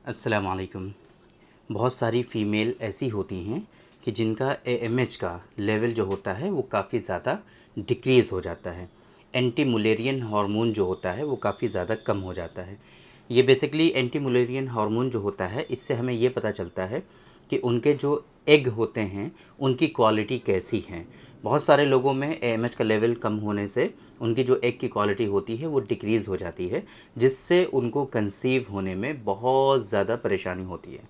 अस्सलाम वालेकुम। बहुत सारी फ़ीमेल ऐसी होती हैं कि जिनका एएमएच का लेवल जो होता है वो काफ़ी ज़्यादा डिक्रीज़ हो जाता है। एंटी मुलेरियन हार्मोन जो होता है वो काफ़ी ज़्यादा कम हो जाता है। ये बेसिकली एंटी मुलेरियन हार्मोन जो होता है इससे हमें ये पता चलता है कि उनके जो एग होते हैं उनकी क्वालिटी कैसी है। बहुत सारे लोगों में एएमएच का लेवल कम होने से उनकी जो एग की क्वालिटी होती है वो डिक्रीज़ हो जाती है, जिससे उनको कंसीव होने में बहुत ज़्यादा परेशानी होती है।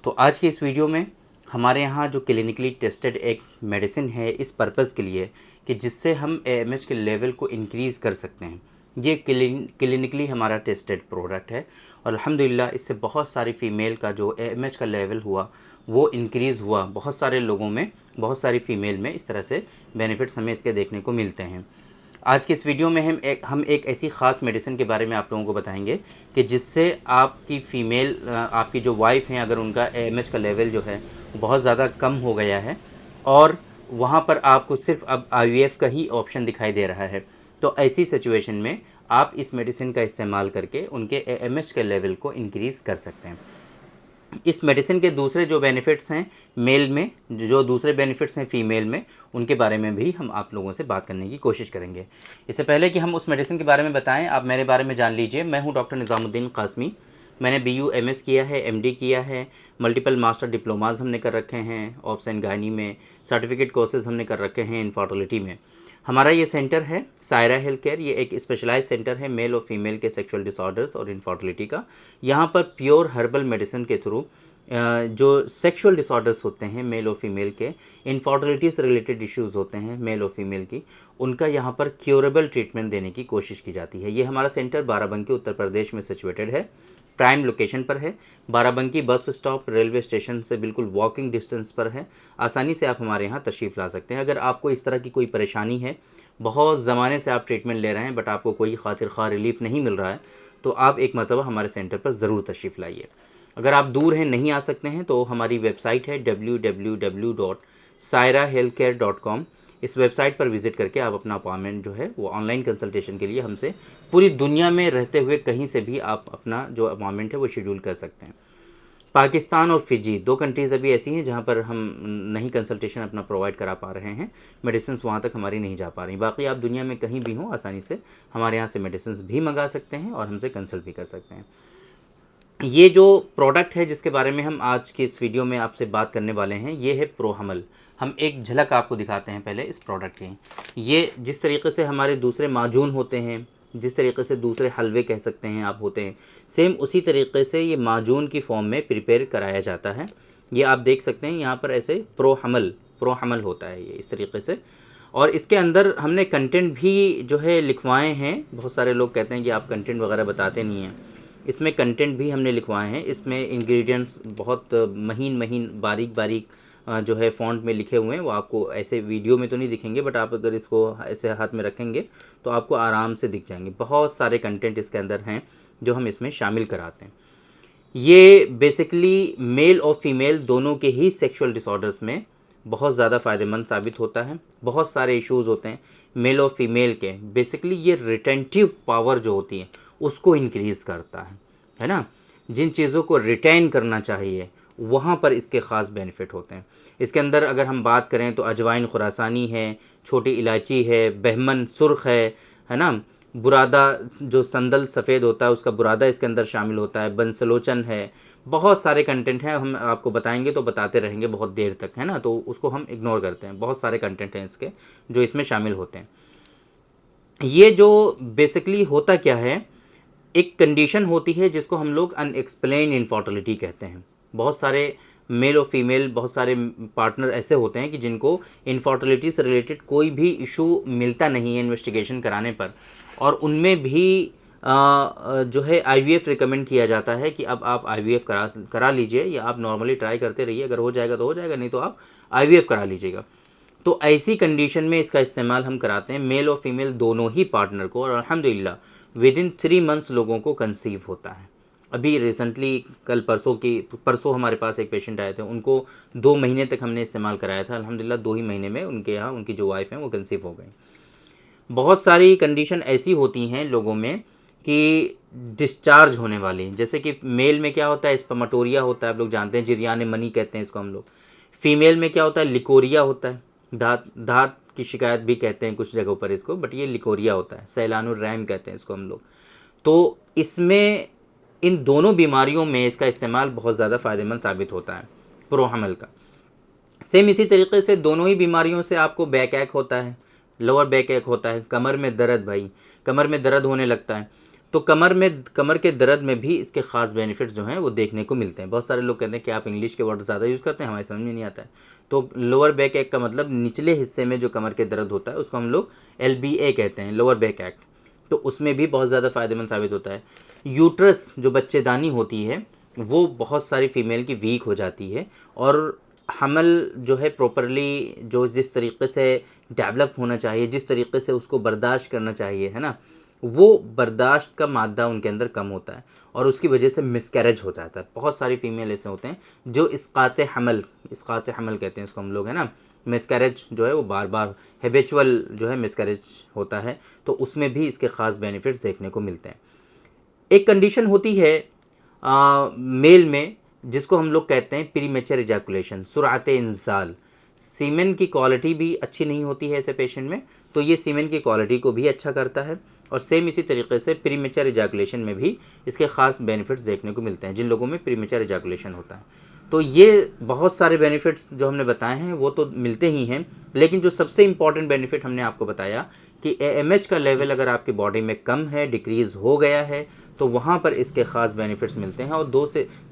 तो आज के इस वीडियो में हमारे यहाँ जो क्लिनिकली टेस्टेड एक मेडिसिन है इस पर्पज़ के लिए कि जिससे हम एएमएच के लेवल को इंक्रीज़ कर सकते हैं। ये क्लिनिकली हमारा टेस्टेड प्रोडक्ट है और अल्हम्दुलिल्लाह इससे बहुत सारी फ़ीमेल का जो एएमएच का लेवल हुआ वो इंक्रीज़ हुआ। बहुत सारे लोगों में, बहुत सारी फ़ीमेल में इस तरह से बेनिफिट्स हमें इसके देखने को मिलते हैं। आज की इस वीडियो में हम एक ऐसी ख़ास मेडिसिन के बारे में आप लोगों को बताएंगे कि जिससे आपकी फ़ीमेल, आपकी जो वाइफ हैं, अगर उनका एएमएच का लेवल जो है बहुत ज़्यादा कम हो गया है और वहाँ पर आपको सिर्फ अब आईवीएफ का ही ऑप्शन दिखाई दे रहा है, तो ऐसी सिचुएशन में आप इस मेडिसिन का इस्तेमाल करके उनके एएमएच के लेवल को इंक्रीज़ कर सकते हैं। इस मेडिसिन के दूसरे जो बेनिफिट्स हैं मेल में, जो दूसरे बेनिफिट्स हैं फ़ीमेल में, उनके बारे में भी हम आप लोगों से बात करने की कोशिश करेंगे। इससे पहले कि हम उस मेडिसिन के बारे में बताएं, आप मेरे बारे में जान लीजिए। मैं हूं डॉक्टर निज़ामुद्दीन कासमी। मैंने बीयूएमएस किया है, एमडी किया है, मल्टीपल मास्टर डिप्लोमाज हमने कर रखे हैं, ऑब्स एंड गायनी में सर्टिफिकेट कोर्सेज़ हमने कर रखे हैं, इनफर्टिलिटी में। हमारा ये सेंटर है सायरा हेल्थ केयर। ये एक स्पेशलाइज सेंटर है मेल और फीमेल के सेक्सुअल डिसऑर्डर्स और इनफर्टिलिटी का। यहाँ पर प्योर हर्बल मेडिसिन के थ्रू जो सेक्सुअल डिसऑर्डर्स होते हैं मेल और फीमेल के, इनफर्टिलिटी से रिलेटेड इश्यूज़ होते हैं मेल और फीमेल की, उनका यहाँ पर क्योरेबल ट्रीटमेंट देने की कोशिश की जाती है। ये हमारा सेंटर बाराबंकी उत्तर प्रदेश में सिचुएटेड है, प्राइम लोकेशन पर है। Barabanki bus stop railway station से बिल्कुल वॉकिंग डिस्टेंस पर है। आसानी से आप हमारे यहाँ तशरीफ़ ला सकते हैं। अगर आपको इस तरह की कोई परेशानी है, बहुत ज़माने से आप ट्रीटमेंट ले रहे हैं बट आपको कोई खातिर ख़्वाह रिलीफ़ नहीं मिल रहा है, तो आप एक मरतबा हमारे सेंटर पर ज़रूर तशरीफ़ लाइए। अगर आप दूर हैं, नहीं आ सकते हैं, तो हमारी वेबसाइट है www.sairahealthcare.com। इस वेबसाइट पर विज़िट करके आप अपना अपॉइंटमेंट जो है वो ऑनलाइन कंसल्टेशन के लिए हमसे पूरी दुनिया में रहते हुए कहीं से भी आप अपना जो अपॉइंटमेंट है वो शेड्यूल कर सकते हैं। पाकिस्तान और फ़िजी, दो कंट्रीज़ अभी ऐसी हैं जहाँ पर हम नहीं कंसल्टेशन अपना प्रोवाइड करा पा रहे हैं, मेडिसिन वहाँ तक हमारी नहीं जा पा रही। बाकी आप दुनिया में कहीं भी हों, आसानी से हमारे यहाँ से मेडिसिन भी मंगा सकते हैं और हमसे कंसल्ट भी कर सकते हैं। ये जो प्रोडक्ट है जिसके बारे में हम आज की इस वीडियो में आपसे बात करने वाले हैं, ये है प्रोहमल। हम एक झलक आपको दिखाते हैं पहले इस प्रोडक्ट की। ये जिस तरीके से हमारे दूसरे माजून होते हैं, जिस तरीके से दूसरे हलवे कह सकते हैं आप होते हैं, सेम उसी तरीके से ये माजून की फॉर्म में प्रिपेयर कराया जाता है। ये आप देख सकते हैं यहाँ पर ऐसे प्रोहमल होता है ये इस तरीके से। और इसके अंदर हमने कंटेंट भी जो है लिखवाए हैं। बहुत सारे लोग कहते हैं कि आप कंटेंट वगैरह बताते नहीं हैं, इसमें कंटेंट भी हमने लिखवाए हैं। इसमें इंग्रेडिएंट्स बहुत महीन महीन बारीक बारीक जो है फ़ॉन्ट में लिखे हुए हैं। वो आपको ऐसे वीडियो में तो नहीं दिखेंगे, बट आप अगर इसको ऐसे हाथ में रखेंगे तो आपको आराम से दिख जाएंगे। बहुत सारे कंटेंट इसके अंदर हैं जो हम इसमें शामिल कराते हैं। ये बेसिकली मेल और फीमेल दोनों के ही सेक्सुअल डिसऑर्डर्स में बहुत ज़्यादा फ़ायदेमंद साबित होता है। बहुत सारे इश्यूज़ होते हैं मेल और फीमेल के, बेसिकली ये रिटेंटिव पावर जो होती है उसको इंक्रीज़ करता है ना। जिन चीज़ों को रिटेन करना चाहिए वहाँ पर इसके ख़ास बेनिफिट होते हैं। इसके अंदर अगर हम बात करें तो अजवाइन खुरासानी है, छोटी इलायची है, बहमन सुर्ख है ना, बुरादा जो संदल सफ़ेद होता है उसका बुरादा इसके अंदर शामिल होता है, बंसलोचन है। बहुत सारे कंटेंट हैं, हम आपको बताएंगे तो बताते रहेंगे बहुत देर तक, है ना, तो उसको हम इग्नोर करते हैं। बहुत सारे कंटेंट हैं इसके जो इसमें शामिल होते हैं। ये जो बेसिकली होता क्या है, एक कंडीशन होती है जिसको हम लोग अनएक्सप्लेन इनफर्टिलिटी कहते हैं। बहुत सारे मेल और फीमेल, बहुत सारे पार्टनर ऐसे होते हैं कि जिनको इनफर्टिलिटी से रिलेटेड कोई भी इशू मिलता नहीं है इन्वेस्टिगेशन कराने पर, और उनमें भी जो है आईवीएफ रिकमेंड किया जाता है कि अब आप आईवीएफ करा लीजिए, या आप नॉर्मली ट्राई करते रहिए, अगर हो जाएगा तो हो जाएगा, नहीं तो आप आईवीएफ करा लीजिएगा। तो ऐसी कंडीशन में इसका इस्तेमाल हम कराते हैं मेल और फीमेल दोनों ही पार्टनर को, और अल्हम्दुलिल्लाह विद इन 3 मंथ्स लोगों को कंसीव होता है। अभी रिसेंटली परसों हमारे पास एक पेशेंट आए थे, उनको 2 महीने तक हमने इस्तेमाल कराया था। अल्हम्दुलिल्लाह 2 ही महीने में उनके यहाँ उनकी जो वाइफ हैं वो कंसीव हो गई। बहुत सारी कंडीशन ऐसी होती हैं लोगों में कि डिस्चार्ज होने वाली, जैसे कि मेल में क्या होता है, स्पर्मेटोरिया होता है, आप लोग जानते हैं, जिरयान मनी कहते हैं इसको हम लोग। फीमेल में क्या होता है, लिकोरिया होता है, दांत की शिकायत भी कहते हैं कुछ जगहों पर इसको, बट ये लिकोरिया होता है, सैलानुरैम कहते हैं इसको हम लोग। तो इसमें इन दोनों बीमारियों में इसका इस्तेमाल बहुत ज़्यादा फ़ायदेमंद साबित होता है प्रोहमल का। सेम इसी तरीके से दोनों ही बीमारियों से आपको बैक एक होता है, लोअर बैक एक होता है, कमर में दर्द, भाई कमर में दर्द होने लगता है, तो कमर के दर्द में भी इसके ख़ास बेनिफिट्स जो हैं वो देखने को मिलते हैं। बहुत सारे लोग कहते हैं कि आप इंग्लिश के वर्ड ज़्यादा यूज़ करते हैं, हमारे समझ में नहीं आता है। तो लोअर बैक एक का मतलब निचले हिस्से में जो कमर के दर्द होता है उसको हम लोग LBA कहते हैं, लोअर बैक एक। तो उसमें भी बहुत ज़्यादा फ़ायदेमंद साबित होता है। यूट्रस जो बच्चेदानी होती है वो बहुत सारी फीमेल की वीक हो जाती है, और हमल जो है प्रॉपरली जो जिस तरीके से डेवलप होना चाहिए, जिस तरीके से उसको बर्दाश्त करना चाहिए, है ना, वो बर्दाश्त का मादा उनके अंदर कम होता है और उसकी वजह से मिसकैरेज हो जाता है। बहुत सारी फीमेल ऐसे होते हैं जो इस्कात हमल कहते हैं इसको हम लोग, है ना, मिसकैरेज जो है वो बार बार हैबिचुअल जो है मिसकैरेज होता है, तो उसमें भी इसके ख़ास बेनिफिट्स देखने को मिलते हैं। एक कंडीशन होती है मेल में जिसको हम लोग कहते हैं प्रीमेचर इजैकुलेशन, सुरात इंजाल। सीमेन की क्वालिटी भी अच्छी नहीं होती है ऐसे पेशेंट में, तो ये सीमेन की क्वालिटी को भी अच्छा करता है, और सेम इसी तरीके से प्रीमेचर इजैकुलेशन में भी इसके ख़ास बेनिफिट्स देखने को मिलते हैं जिन लोगों में प्रीमेचर इजैकुलेशन होता है। तो ये बहुत सारे बेनिफिट्स जो हमने बताए हैं वो तो मिलते ही हैं, लेकिन जो सबसे इम्पॉर्टेंट बेनिफिट हमने आपको बताया कि AMH का लेवल अगर आपकी बॉडी में कम है, डिक्रीज़ हो गया है, तो वहाँ पर इसके ख़ास बेनिफिट्स मिलते हैं। और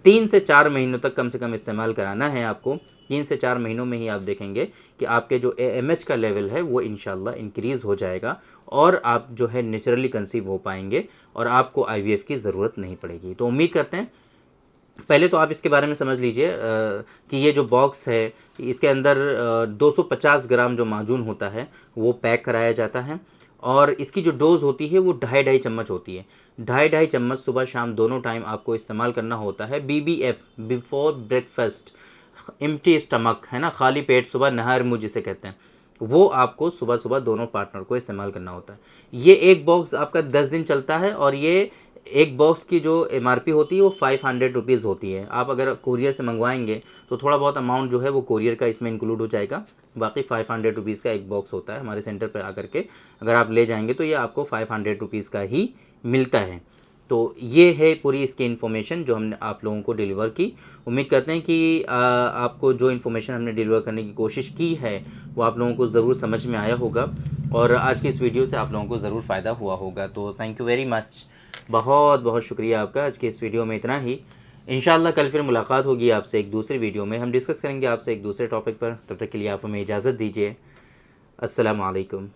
3 से 4 महीनों तक कम से कम इस्तेमाल कराना है आपको। 3 से 4 महीनों में ही आप देखेंगे कि आपके जो AMH का लेवल है वो इंशाल्लाह इंक्रीज़ हो जाएगा, और आप जो है नेचुरली कंसीव हो पाएंगे और आपको IVF की ज़रूरत नहीं पड़ेगी। तो उम्मीद करते हैं, पहले तो आप इसके बारे में समझ लीजिए कि ये जो बॉक्स है इसके अंदर 250 ग्राम जो माजून होता है वो पैक कराया जाता है, और इसकी जो डोज़ होती है वो 2.5 चम्मच होती है। 2.5 चम्मच सुबह शाम दोनों टाइम आपको इस्तेमाल करना होता है। BBF, before breakfast, empty stomach, है ना, खाली पेट, सुबह नहर मुँह जिसे कहते हैं, वो आपको सुबह सुबह दोनों पार्टनर को इस्तेमाल करना होता है। ये एक बॉक्स आपका 10 दिन चलता है, और ये एक बॉक्स की जो MRP होती है वो 500 रुपीज़ होती है। आप अगर कोरियर से मंगवाएंगे तो थोड़ा बहुत अमाउंट जो है वो कोरियर का इसमें इंक्लूड हो जाएगा, बाकी 500 रुपीज़ का एक बॉक्स होता है। हमारे सेंटर पर आकर के अगर आप ले जाएंगे तो ये आपको 500 रुपीज़ का ही मिलता है। तो ये है पूरी इसकी इन्फॉर्मेशन जो हमने आप लोगों को डिलीवर की। उम्मीद करते हैं कि आपको जो इन्फॉर्मेशन हमने डिलीवर करने की कोशिश की है वो आप लोगों को ज़रूर समझ में आया होगा, और आज की इस वीडियो से आप लोगों को ज़रूर फ़ायदा हुआ होगा। तो थैंक यू वेरी मच, बहुत बहुत शुक्रिया आपका। आज के इस वीडियो में इतना ही। इंशाल्लाह कल फिर मुलाकात होगी आपसे एक दूसरी वीडियो में, हम डिस्कस करेंगे आपसे एक दूसरे टॉपिक पर। तब तक के लिए आप हमें इजाज़त दीजिए। अस्सलामु अलैकुम।